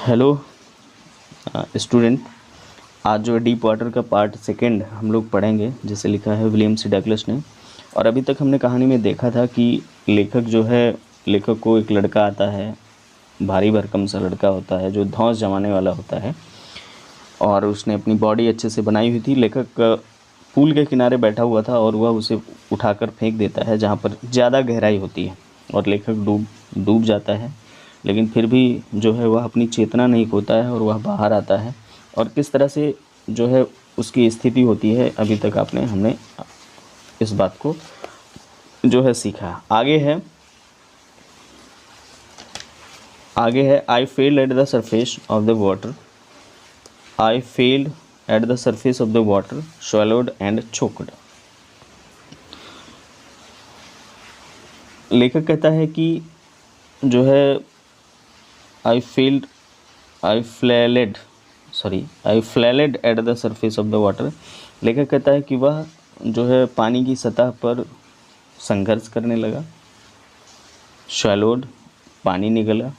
Hello student. आज जो है डीप वाटर का पार्ट सेकंड हम लोग पढ़ेंगे, जिसे लिखा है विलियम सी डगलस ने। और अभी तक हमने कहानी में देखा था कि लेखक को एक लड़का आता है, भारी भरकम सा लड़का होता है जो धौंस जमाने वाला होता है, और उसने अपनी बॉडी अच्छे से बनाई हुई थी। लेखक पूल के किनारे बैठा हुआ था और वह उसे उठाकर फेंक देता है जहाँ पर ज़्यादा गहराई होती है, और लेखक डूब जाता है। लेकिन फिर भी जो है वह अपनी चेतना नहीं खोता है और वह बाहर आता है। और किस तरह से जो है उसकी स्थिति होती है, अभी तक हमने इस बात को जो है सीखा। आगे है I failed at the surface of the water. I failed eight the surface of the water, swallowed and choked। लेखक कहता है कि जो है I flailed at the surface of the water। लेखक कहता है कि वह जो है पानी की सतह पर संघर्ष करने लगा, swallowed पानी निगला,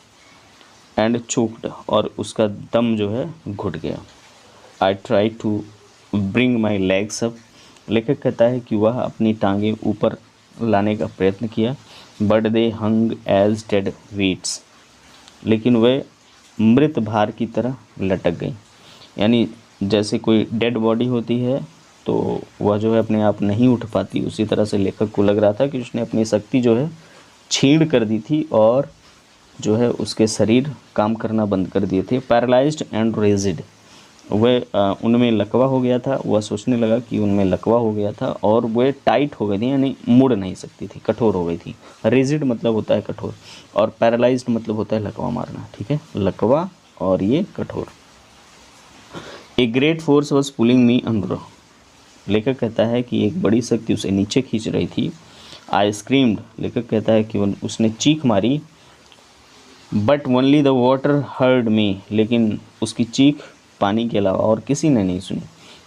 एंड choked और उसका दम जो है घुट गया। I try to bring my legs up। लेखक कहता है कि वह अपनी टांगें ऊपर लाने का प्रयत्न किया, but they hung as dead weights। लेकिन वे मृत भार की तरह लटक गई। यानी जैसे कोई डेड बॉडी होती है तो वह जो है अपने आप नहीं उठ पाती, उसी तरह से लेखक को लग रहा था कि उसने अपनी शक्ति जो है छीण कर दी थी और जो है उसके शरीर काम करना बंद कर दिए थे। पैरालाइज्ड एंड रिजिड, वह उनमें लकवा हो गया था। वह सोचने लगा कि उनमें लकवा हो गया था और वे टाइट हो गई थी, यानी मुड़ नहीं सकती थी, कठोर हो गई थी। रिजिड मतलब होता है कठोर, और पैरालाइज्ड मतलब होता है लकवा मारना। ठीक है, लकवा और ये कठोर। A great force was pulling me under. लेखक कहता है कि एक बड़ी शक्ति उसे नीचे खींच रही थी। आई स्क्रीम्ड, लेखक कहता है कि उसने चीख मारी, but only the water heard me. लेकिन उसकी चीख पानी के अलावा और किसी ने नहीं सुनी।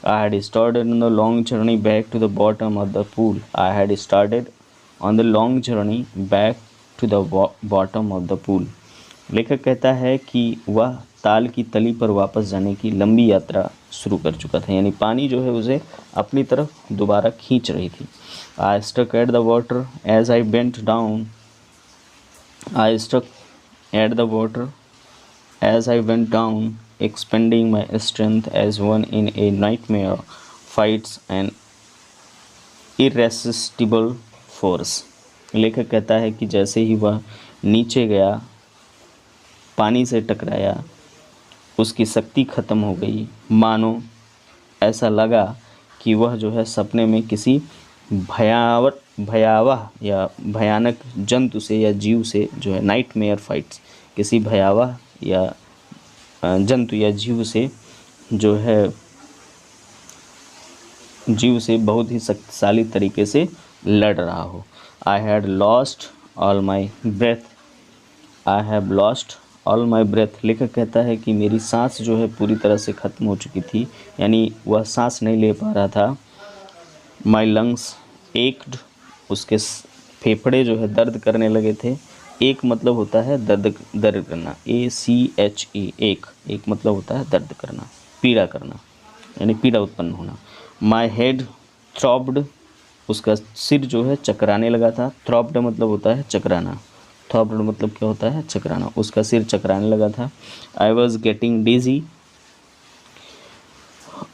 I had started on the long journey back to the bottom of the pool. I had started on the long journey back to the bottom of the pool. लेखक कहता है कि वह ताल की तली पर वापस जाने की लंबी यात्रा शुरू कर चुका था, यानी पानी जो है उसे अपनी तरफ दोबारा खींच रही थी। I stuck at the water as I bent down. I stuck at the water as I went down, expending my strength as one in a nightmare fights an irresistible force। लेखक कहता है कि जैसे ही वह नीचे गया, पानी से टकराया, उसकी शक्ति खत्म हो गई। मानो ऐसा लगा कि वह जो है सपने में किसी भयावह या भयानक जंतु से या जीव से जो है नाइटमेयर फाइट्स, किसी भयावह या जंतु या जीव से जो है बहुत ही शक्तिशाली तरीके से लड़ रहा हो। I had lost all my breath. I have lost all my breath. लेखक कहता है कि मेरी सांस जो है पूरी तरह से ख़त्म हो चुकी थी, यानी वह सांस नहीं ले पा रहा था। माई लंग्स एक्ड, उसके फेफड़े जो है दर्द करने लगे थे। एक मतलब होता है दर्द करना, ACHE, एक मतलब होता है दर्द करना, पीड़ा करना, यानी पीड़ा उत्पन्न होना। माई हेड थ्रॉब्ड, उसका सिर जो है चकराने लगा था। थ्रॉब्ड मतलब होता है चकराना, थ्रॉब्ड मतलब क्या होता है चकराना, उसका सिर चकराने लगा था। आई वॉज गेटिंग डिजी,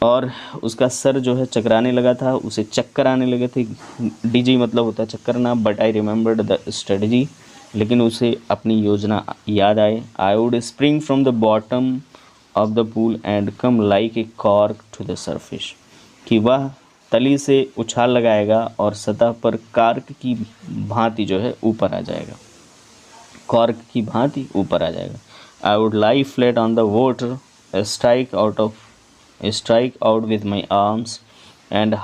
और उसका सर जो है चकराने लगा था, उसे चक्कर आने लगे थे। डिजी मतलब होता है चक्करना। But I remembered the strategy, लेकिन उसे अपनी योजना याद आए। I would spring from the bottom of the pool and come like a cork to the surface, कि वह तली से उछाल लगाएगा और सतह पर कॉर्क की भांति जो है ऊपर आ जाएगा, कॉर्क की भांति ऊपर आ जाएगा। I would lie flat on the water, strike out with my arms and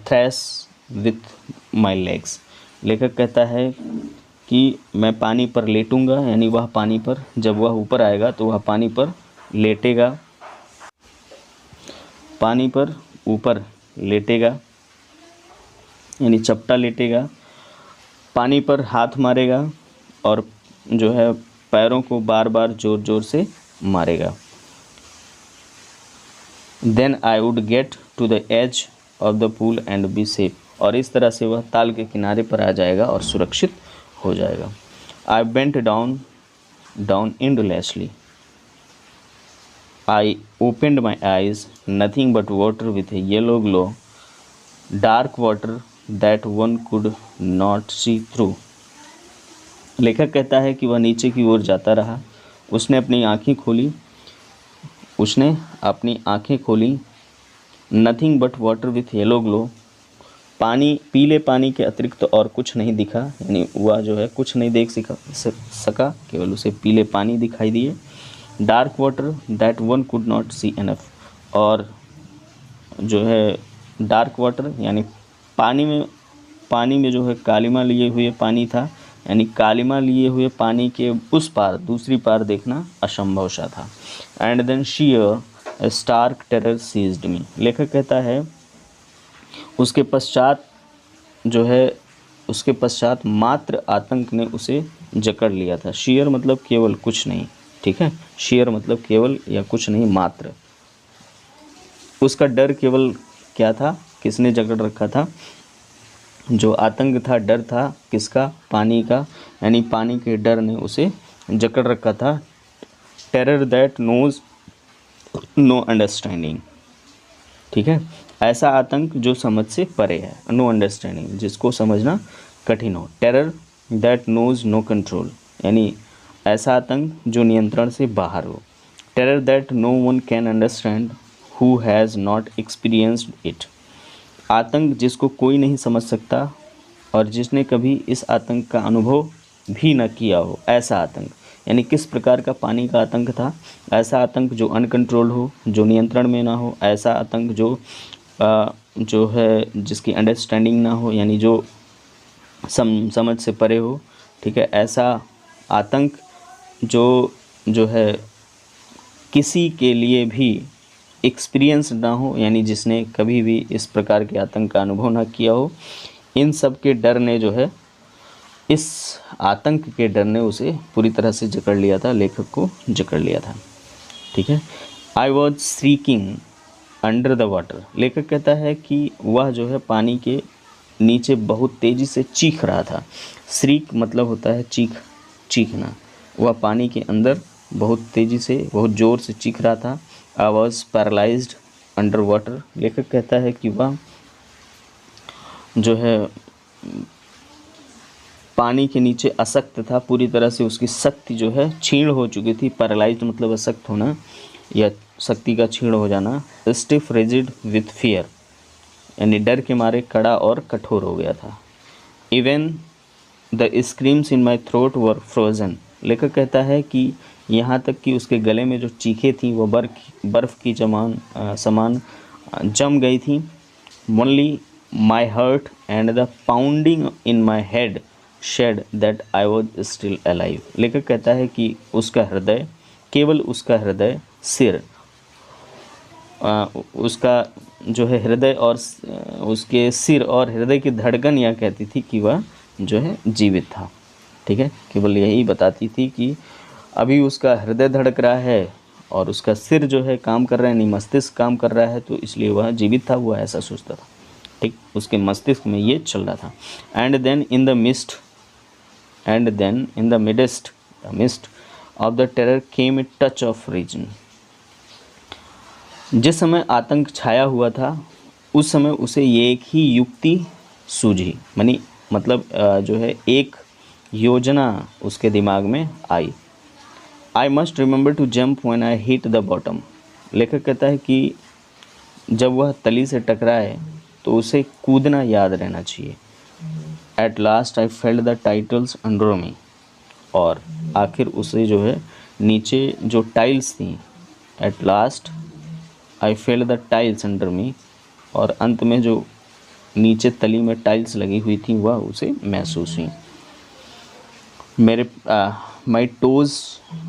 thrash with my legs। लेखक कहता है कि मैं पानी पर लेटूंगा, यानी वह पानी पर, जब वह ऊपर आएगा तो वह पानी पर लेटेगा, पानी पर ऊपर लेटेगा, यानी चपटा लेटेगा, पानी पर हाथ मारेगा और जो है पैरों को बार बार ज़ोर ज़ोर से मारेगा। Then I would get to the edge of the pool and be safe, और इस तरह से वह ताल के किनारे पर आ जाएगा और सुरक्षित हो जाएगा। I bent down endlessly. I opened my eyes, nothing but water with a yellow glow, dark water that one could not see through. लेखक कहता है कि वह नीचे की ओर जाता रहा, उसने अपनी आंखें खोली, nothing but water with yellow glow, पीले पानी के अतिरिक्त और कुछ नहीं दिखा, यानी वह जो है कुछ नहीं देख सका, केवल उसे पीले पानी दिखाई दिए। Dark water that one could not see enough, और जो है डार्क वाटर यानी पानी में जो है कालिमा लिए हुए पानी था, यानी कालिमा लिए हुए पानी के उस पार दूसरी पार देखना असंभव सा था। And then sheer stark terror seized me. लेखक कहता है उसके पश्चात मात्र आतंक ने उसे जकड़ लिया था। शीयर मतलब केवल, कुछ नहीं, ठीक है। शीयर मतलब केवल या कुछ नहीं, मात्र। उसका डर केवल क्या था, किसने जकड़ रखा था? जो आतंक था, डर था किसका? पानी का, यानी पानी के डर ने उसे जकड़ रखा था। Terror that knows no understanding, ठीक है। ऐसा आतंक जो समझ से परे है, नो अंडरस्टैंडिंग, जिसको समझना कठिन हो। Terror that knows no control, यानी ऐसा आतंक जो नियंत्रण से बाहर हो। Terror that no one can understand who has not experienced it, आतंक जिसको कोई नहीं समझ सकता और जिसने कभी इस आतंक का अनुभव भी न किया हो, ऐसा आतंक। यानी किस प्रकार का पानी का आतंक था? ऐसा आतंक जो अनकंट्रोल्ड हो, जो नियंत्रण में ना हो, ऐसा आतंक जो है जिसकी अंडरस्टैंडिंग ना हो, यानी जो समझ से परे हो, ठीक है। ऐसा आतंक जो है किसी के लिए भी एक्सपीरियंस ना हो, यानी जिसने कभी भी इस प्रकार के आतंक का अनुभव ना किया हो। इन सब के डर ने जो है, इस आतंक के डर ने उसे पूरी तरह से जकड़ लिया था, लेखक को जकड़ लिया था, ठीक है। I was shrieking under the water, लेखक कहता है कि वह जो है पानी के नीचे बहुत तेज़ी से चीख रहा था। श्रीक मतलब होता है चीखना। वह पानी के अंदर बहुत तेज़ी से, बहुत ज़ोर से चीख रहा था। I was paralysed under water, लेखक कहता है कि वह जो है पानी के नीचे अशक्त था, पूरी तरह से उसकी शक्ति जो है क्षीण हो चुकी थी। पैरालाइज्ड मतलब अशक्त होना या शक्ति का क्षीण हो जाना। स्टिफ रिजिड विथ फियर, यानी डर के मारे कड़ा और कठोर हो गया था। Even the screams in my throat were frozen, लेखक कहता है कि यहाँ तक कि उसके गले में जो चीखें थीं वो बर्फ़ की समान जम गई थी। Only my heart and the pounding in my head showed that I was still alive, लेखक कहता है कि केवल उसका हृदय, सिर, उसका जो है हृदय और उसके सिर और हृदय की धड़कन यह कहती थी कि वह जो है जीवित था, ठीक है। केवल यही बताती थी कि अभी उसका हृदय धड़क रहा है और उसका सिर जो है काम कर रहा है, यानी मस्तिष्क काम कर रहा है, तो इसलिए वह जीवित था, वह ऐसा सोचता था, ठीक। उसके मस्तिष्क में ये चल रहा था। And then in the mist of the terror came a touch of reason, जिस समय आतंक छाया हुआ था उस समय उसे ये एक ही युक्ति सूझी, मतलब जो है एक योजना उसके दिमाग में आई। I must remember to jump when I hit the bottom, लेखक कहता है कि जब वह तली से टकराए तो उसे कूदना याद रहना चाहिए। At last I felt the titles under मी, और आखिर उसे जो है नीचे जो टाइल्स थी, at last I felt the tiles under मी, और अंत में जो नीचे तली में टाइल्स लगी हुई थी वह उसे महसूस हुई। मेरे my toes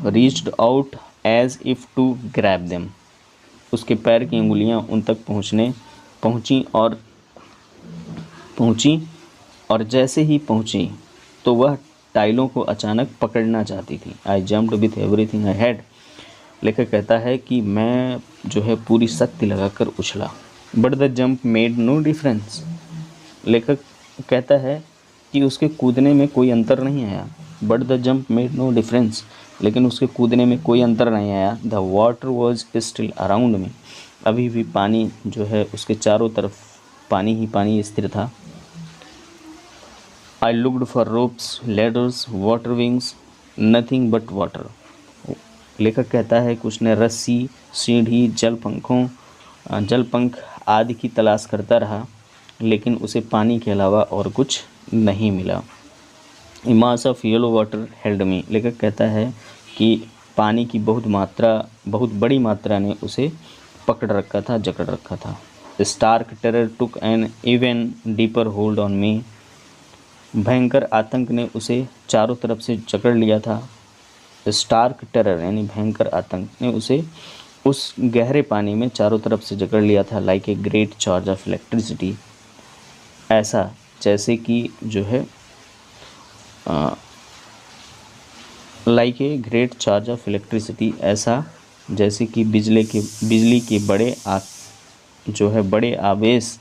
reached out as if to grab them, उसके पैर की अंगुलियां उन तक पहुंची और जैसे ही पहुंची तो वह टाइलों को अचानक पकड़ना चाहती थी। आई jumped with everything I had, लेखक कहता है कि मैं जो है पूरी शक्ति लगाकर उछला, but the jump made no difference. लेखक कहता है कि उसके कूदने में कोई अंतर नहीं आया, but the jump made no difference, लेकिन उसके कूदने में कोई अंतर नहीं आया। The water was still around me, अभी भी पानी जो है उसके चारों तरफ पानी ही पानी स्थिर था। I looked for ropes, ladders, water wings, nothing but water. लेखक कहता है कि उसने रस्सी, सीढ़ी, जलपंख आदि की तलाश करता रहा, लेकिन उसे पानी के अलावा और कुछ नहीं मिला। A mass of yellow water held me. लेखक कहता है कि पानी की बहुत बड़ी मात्रा ने उसे पकड़ रखा था, जकड़ रखा था। Stark terror took an even deeper hold on me. भयंकर आतंक ने उसे चारों तरफ से जकड़ लिया था। स्टार्क टेरर यानी भयंकर आतंक ने उसे उस गहरे पानी में चारों तरफ से जकड़ लिया था। Like a great charge of electricity, ऐसा जैसे कि जो है like a great charge of electricity, ऐसा जैसे कि बिजली के बड़े आवेश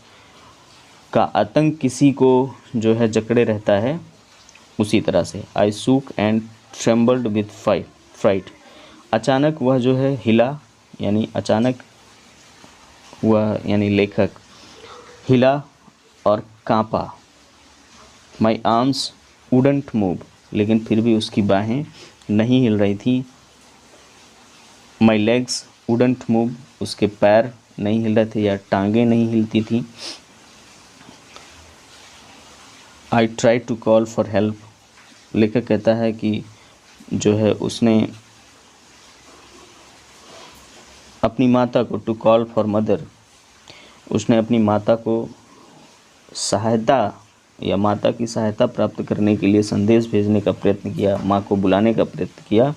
का आतंक किसी को जो है जकड़े रहता है, उसी तरह से। आई सूक एंड ट्रेम्बल्ड विथ फ्राइट। अचानक वह जो है हिला, यानी लेखक हिला और कांपा। माई आर्म्स वुडंट मूव, लेकिन फिर भी उसकी बाहें नहीं हिल रही थी। माई लेग्स वुडंट मूव, उसके पैर नहीं हिल रहे थे या टांगें नहीं हिलती थी। I try to call for help. लेखक कहता है कि जो है उसने अपनी माता को, टू कॉल फॉर मदर, उसने अपनी माता को सहायता या माता की सहायता प्राप्त करने के लिए संदेश भेजने का प्रयत्न किया, माँ को बुलाने का प्रयत्न किया।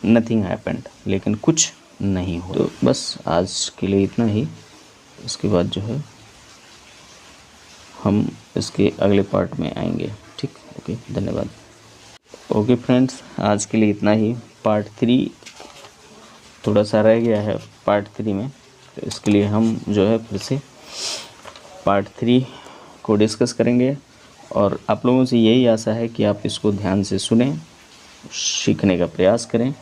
नथिंग हैपेंड, लेकिन कुछ नहीं हुआ। तो बस आज के लिए इतना ही। इसके बाद जो है हम इसके अगले पार्ट में आएंगे। ठीक, ओके, धन्यवाद। ओके फ्रेंड्स, आज के लिए इतना ही। पार्ट 3 थोड़ा सा रह गया है पार्ट 3 में, तो इसके लिए हम जो है फिर से पार्ट 3 को डिस्कस करेंगे। और आप लोगों से यही आशा है कि आप इसको ध्यान से सुनें, सीखने का प्रयास करें,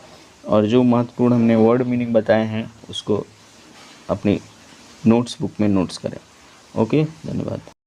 और जो महत्वपूर्ण हमने वर्ड मीनिंग बताए हैं उसको अपनी नोट्स बुक में नोट्स करें। ओके, धन्यवाद।